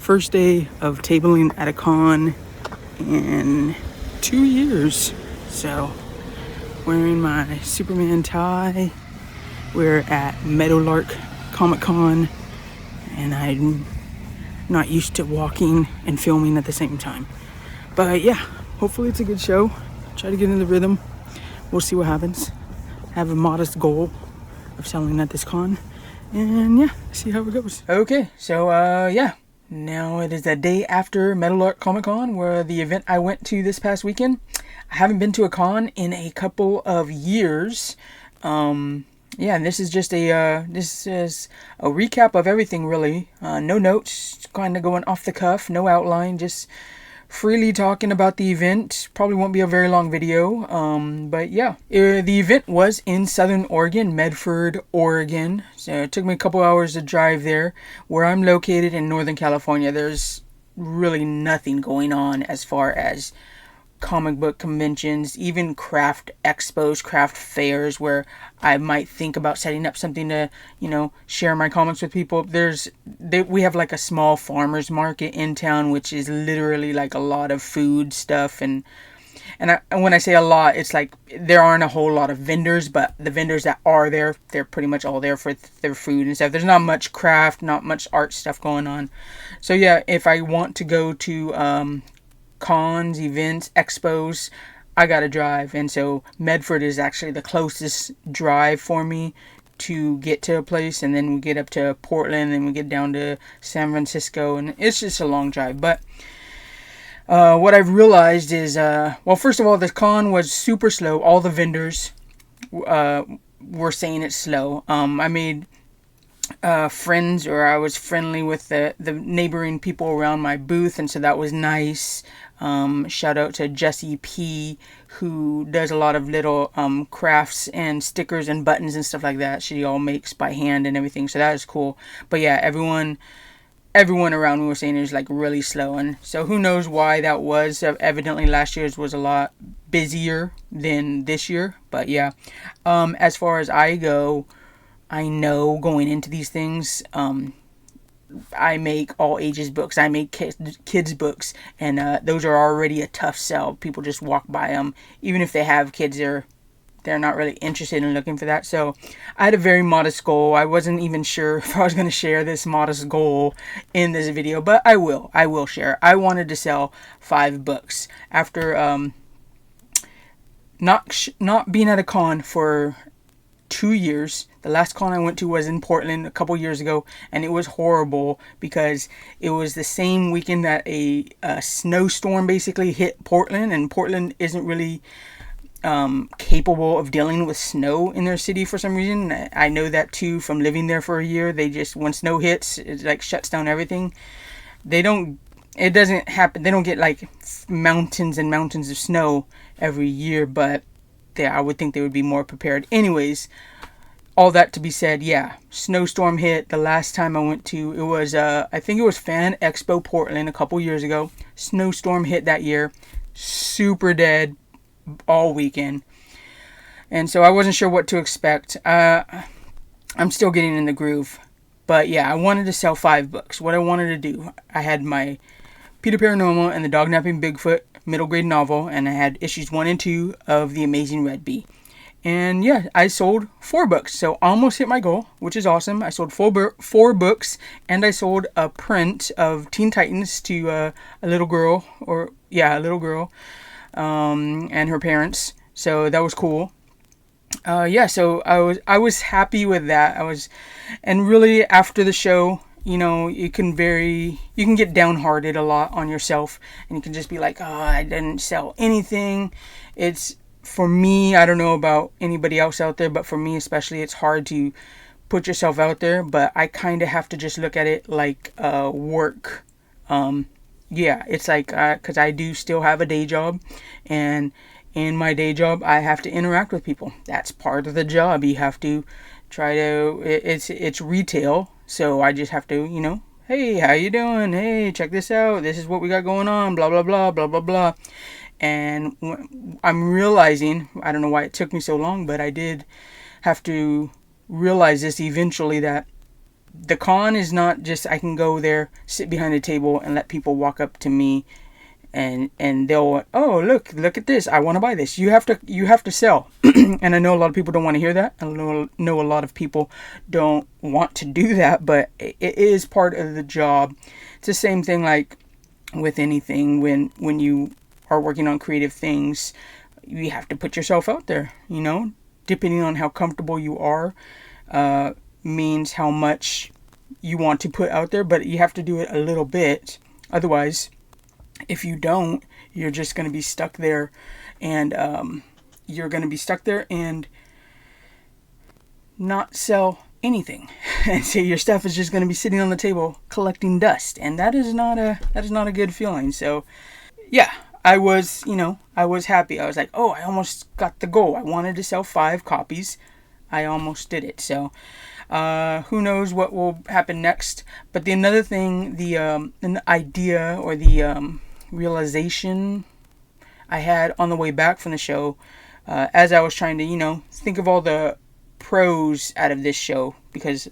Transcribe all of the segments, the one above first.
first day of tabling at a con in 2 years. So, wearing my Superman tie. We're at Meadowlark Comic Con, and I'm not used to walking and filming at the same time. But yeah, hopefully it's a good show. Try to get in the rhythm. We'll see what happens. I have a modest goal of selling at this con, and yeah, see how it goes. Okay, so yeah. Now it is the day after Meadowlark Comic Con, where the event I went to this past weekend. I haven't been to a con in a couple of years. Yeah, and this is just a recap of everything, really. No notes, kind of going off the cuff, no outline, just freely talking about the event. Probably won't be a very long video, but yeah. The event was in Southern Oregon, Medford, Oregon. So it took me a couple hours to drive there. Where I'm located in Northern California, there's really nothing going on as far as comic book conventions, even craft expos, craft fairs, where I might think about setting up something to, share my comics with people. We have like a small farmers market in town, which is literally like a lot of food stuff, and when I say a lot, it's like there aren't a whole lot of vendors, but the vendors that are there, they're pretty much all there for their food and stuff. There's not much craft, not much art stuff going on. So yeah, if I want to go to cons, events, expos, I gotta drive, and so Medford is actually the closest drive for me to get to a place, and then we get up to Portland, and we get down to San Francisco, and it's just a long drive. But what I've realized is, well, first of all, the con was super slow. All the vendors were saying it's slow. I made friends, or I was friendly with the neighboring people around my booth, and so that was nice. Shout out to Jessie P, who does a lot of little crafts and stickers and buttons and stuff like that. She all makes by hand and everything, so that is cool. But yeah, everyone around me was saying it was like really slow, and so who knows why that was. Evidently last year's was a lot busier than this year. But yeah, as far as I go, I know going into these things, I make all ages books. I make kids books, and those are already a tough sell. People just walk by them. Even if they have kids, they're not really interested in looking for that. So I had a very modest goal. I wasn't even sure if I was going to share this modest goal in this video, but I will share. I wanted to sell 5 books after not being at a con for 2 years. The last con I went to was in Portland a couple years ago, and it was horrible because it was the same weekend that a snowstorm basically hit Portland, and Portland isn't really capable of dealing with snow in their city for some reason. I know that too from living there for a year. They just, when snow hits, it like shuts down everything. It doesn't happen. They don't get like mountains and mountains of snow every year, but I would think they would be more prepared. Anyways, all that to be said, yeah, snowstorm hit. The last time I went to, it was, I think it was Fan Expo Portland a couple years ago. Snowstorm hit that year. Super dead all weekend. And so I wasn't sure what to expect. I'm still getting in the groove. But yeah, I wanted to sell 5 books. What I wanted to do, I had my Peter Paranormal and the Dognapping Bigfoot middle grade novel, and I had issues 1 and 2 of The Amazing Red Bee. And yeah, I sold 4 books, so almost hit my goal, which is awesome. I sold 4 books, and I sold a print of Teen Titans to a little girl, and her parents. So that was cool. Yeah, so I was happy with that. And really after the show, you can get downhearted a lot on yourself, and you can just be like, oh, I didn't sell anything. For me, I don't know about anybody else out there, but for me especially, it's hard to put yourself out there, but I kind of have to just look at it like work. Yeah, it's like, because I do still have a day job, and in my day job, I have to interact with people. That's part of the job. You have to it's retail, so I just have to, hey, how you doing? Hey, check this out. This is what we got going on, blah, blah, blah, blah, blah, blah. And I'm realizing, I don't know why it took me so long, but I did have to realize this eventually, that the con is not just I can go there, sit behind a table, and let people walk up to me, and they'll, oh, look at this, I want to buy this. You have to sell. And I know a lot of people don't want to hear that. I know a lot of people don't want to do that, but it is part of the job. It's the same thing like with anything. When you are working on creative things, you have to put yourself out there, depending on how comfortable you are, means how much you want to put out there, but you have to do it a little bit. Otherwise, if you don't, you're just going to be stuck there, and not sell anything. And so your stuff is just going to be sitting on the table collecting dust, and that is not a good feeling. So yeah, I was happy. I was like, oh, I almost got the goal. I wanted to sell 5 copies. I almost did it. So who knows what will happen next. But another thing, an idea or the realization I had on the way back from the show, as I was trying to, think of all the pros out of this show, because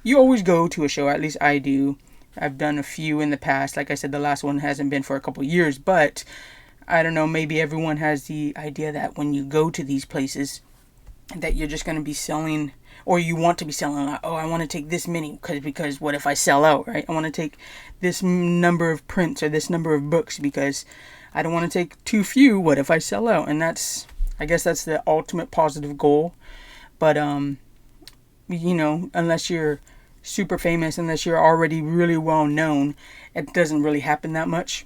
you always go to a show, at least I do. I've done a few in the past. Like I said, the last one hasn't been for a couple years, but I don't know, maybe everyone has the idea that when you go to these places that you're just going to be selling, or you want to be selling, like, oh, I want to take this many because what if I sell out, right? I want to take this number of prints or this number of books because I don't want to take too few. What if I sell out? And I guess that's the ultimate positive goal. But unless you're super famous, unless you're already really well known, it doesn't really happen that much.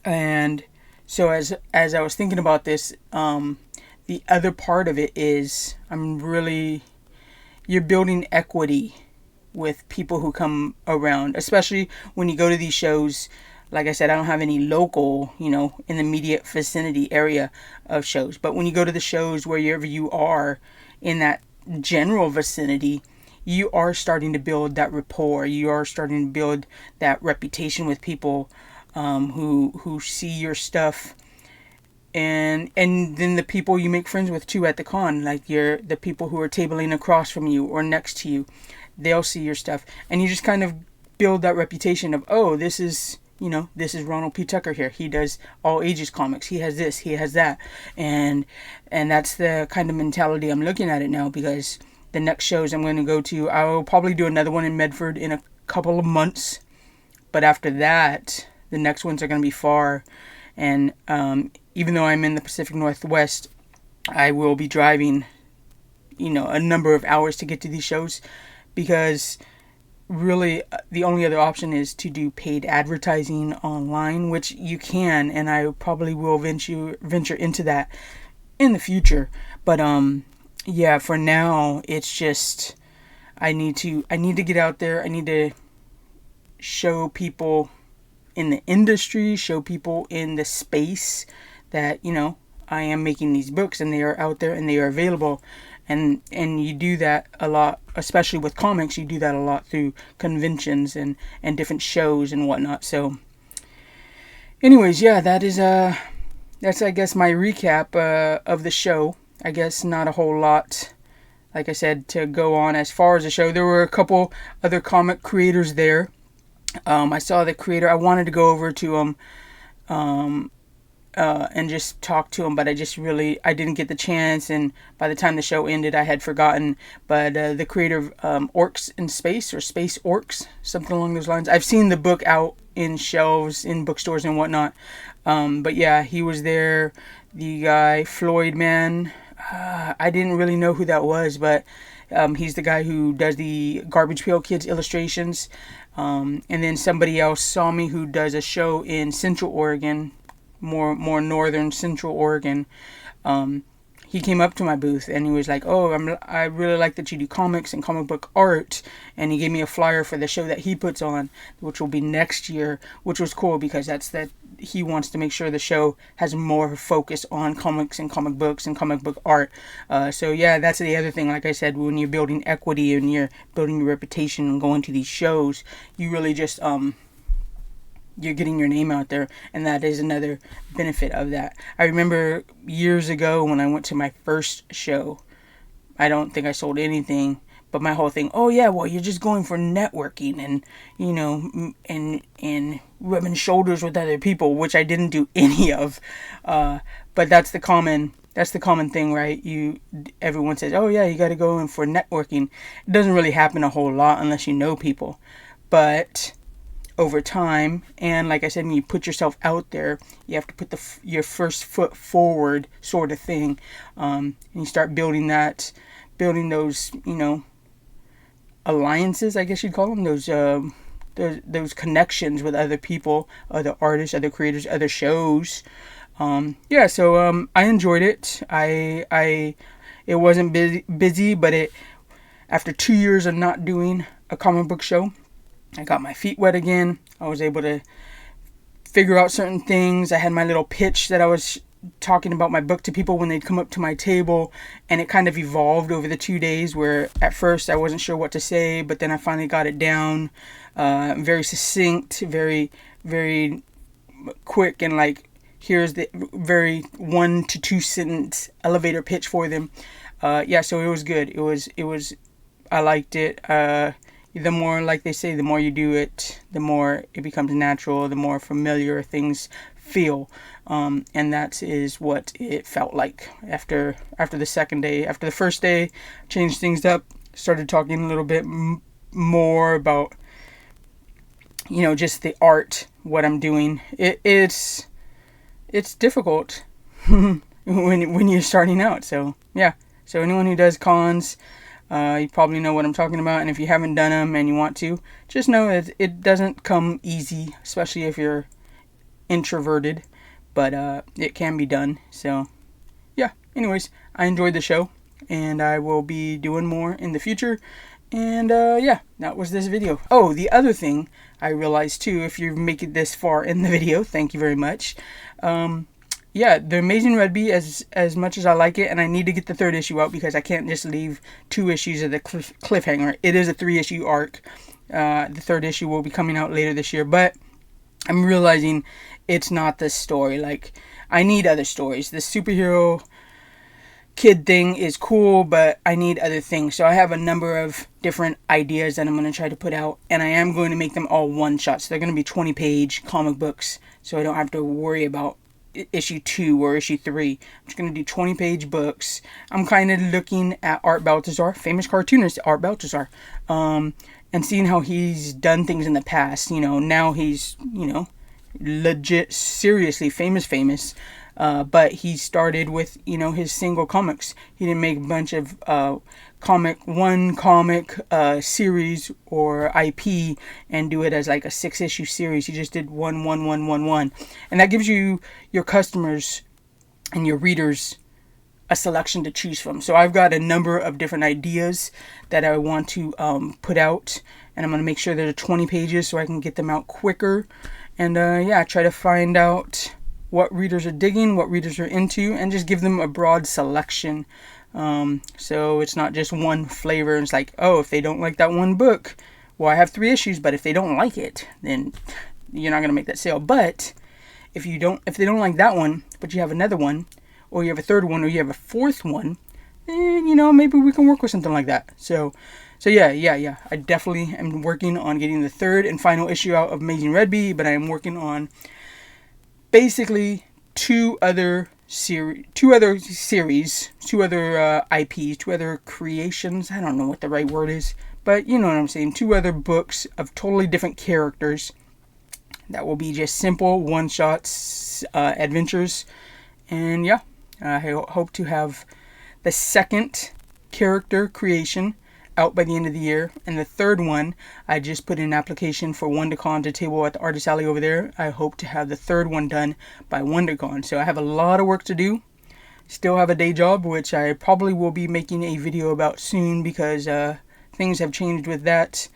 And so as I was thinking about this, the other part of it is you're building equity with people who come around, especially when you go to these shows. Like I said, I don't have any local, in the immediate vicinity area of shows. But when you go to the shows, wherever you are in that general vicinity, you are starting to build that rapport. You are starting to build that reputation with people who see your stuff. And then the people you make friends with too at the con, like the people who are tabling across from you or next to you, they'll see your stuff, and you just kind of build that reputation of, oh, this is Ronald P. Tucker here. He does all ages comics. He has this, he has that, and that's the kind of mentality I'm looking at it now, because the next shows I'm going to go to, I will probably do another one in Medford in a couple of months, but after that, the next ones are going to be far, and even though I'm in the Pacific Northwest, I will be driving, a number of hours to get to these shows, because really the only other option is to do paid advertising online, which you can, and I probably will venture into that in the future. But yeah, for now it's just I need to get out there. I need to show people in the industry, show people in the space that, I am making these books and they are out there and they are available. And you do that a lot, especially with comics, you do that a lot through conventions and different shows and whatnot. So anyways, yeah, that's I guess my recap of the show. I guess not a whole lot, like I said, to go on as far as the show. There were a couple other comic creators there. I saw the creator. I wanted to go over to him and just talk to him, but I didn't get the chance, and by the time the show ended, I had forgotten. But the creator of Orcs in Space, or Space Orcs, something along those lines. I've seen the book out in shelves, in bookstores and whatnot. But yeah, he was there. The guy, Floyd Man, I didn't really know who that was, but he's the guy who does the Garbage Pail Kids illustrations. And then somebody else saw me who does a show in Central Oregon, more northern Central Oregon. He came up to my booth and he was like, oh, I really like that you do comics and comic book art, and he gave me a flyer for the show that he puts on, which will be next year, which was cool because he wants to make sure the show has more focus on comics and comic books and comic book art. So yeah, that's the other thing. Like I said, when you're building equity and you're building your reputation and going to these shows, you really just you're getting your name out there, and that is another benefit of that. I remember years ago when I went to my first show, I don't think I sold anything, But my whole thing, oh yeah, well, you're just going for networking and, you know, and rubbing shoulders with other people, which I didn't do any of. But that's the common thing, right? Everyone says, oh yeah, you got to go in for networking. It doesn't really happen a whole lot unless you know people. But over time, and like I said, when you put yourself out there, you have to put your first foot forward, sort of thing, and you start building those, you know, alliances, I guess you'd call them, those connections with other people, other artists, other creators, other shows. So I enjoyed it. It wasn't busy, but after 2 years of not doing a comic book show, I got my feet wet again. I was able to figure out certain things. I had my little pitch that I was talking about my book to people when they'd come up to my table, and it kind of evolved over the 2 days, where at first I wasn't sure what to say, but then I finally got it down, very succinct, very, very quick, and like, here's the very 1 to 2 sentence elevator pitch for them. So it was good. I liked it. The more, like they say, the more you do it, the more it becomes natural, the more familiar things feel. And that is what it felt like after the second day. After the first day, changed things up, started talking a little bit more about, you know, just the art, what I'm doing. It's difficult when you're starting out. So yeah. So anyone who does cons, you probably know what I'm talking about. And if you haven't done them and you want to, just know that it doesn't come easy, especially if you're introverted. But it can be done. So yeah. Anyways, I enjoyed the show, and I will be doing more in the future. And that was this video. Oh, the other thing I realized too, if you make it this far in the video, thank you very much. The Amazing Red Bee, as much as I like it, and I need to get the 3rd issue out because I can't just leave 2 issues of the cliffhanger. It is a 3-issue arc. The 3rd issue will be coming out later this year, but I'm realizing it's not the story. Like, I need other stories. The superhero kid thing is cool, but I need other things. So I have a number of different ideas that I'm going to try to put out, and I am going to make them all one-shots. So they're going to be 20-page comic books, so I don't have to worry about issue 2 or issue 3. I'm just going to do 20-page books. I'm kind of looking at Art Baltazar, famous cartoonist Art Baltazar, and seeing how he's done things in the past. You know, now he's, you know, legit, seriously famous. But he started with, you know, his single comics. He didn't make a bunch of comic series or IP and do it as like a 6-issue series. He just did one, and that gives you, your customers and your readers, a selection to choose from. So I've got a number of different ideas that I want to put out, and I'm going to make sure they're 20 pages so I can get them out quicker. And try to find out what readers are digging, what readers are into, and just give them a broad selection. So it's not just one flavor. It's like, oh, if they don't like that one book, well, I have 3 issues, but if they don't like it, then you're not going to make that sale. But if they don't like that one, but you have another one, or you have a 3rd one, or you have a 4th one, then, you know, maybe we can work with something like that. So yeah. I definitely am working on getting the 3rd and final issue out of Amazing Red Bee, but I am working on basically 2 other IPs, 2 other IPs, 2 other creations. I don't know what the right word is, but you know what I'm saying. 2 other books of totally different characters that will be just simple one-shots, adventures. And yeah, I hope to have the 2nd character creation out by the end of the year, and the 3rd one, I just put in an application for WonderCon to table at the Artist Alley over there. I hope to have the 3rd one done by WonderCon. So I have a lot of work to do. Still have a day job, which I probably will be making a video about soon, because things have changed with that.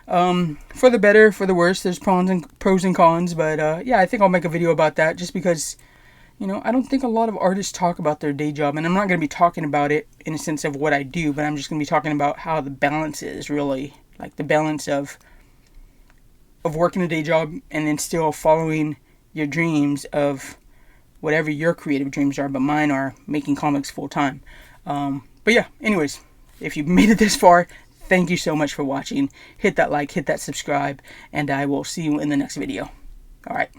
For the better, for the worse. There's pros and cons, but I think I'll make a video about that, just because, you know, I don't think a lot of artists talk about their day job, and I'm not going to be talking about it in a sense of what I do, but I'm just going to be talking about how the balance is, really. Like the balance of working a day job and then still following your dreams of whatever your creative dreams are, but mine are making comics full time. But yeah, anyways, if you've made it this far, thank you so much for watching. Hit that like, hit that subscribe, and I will see you in the next video. All right.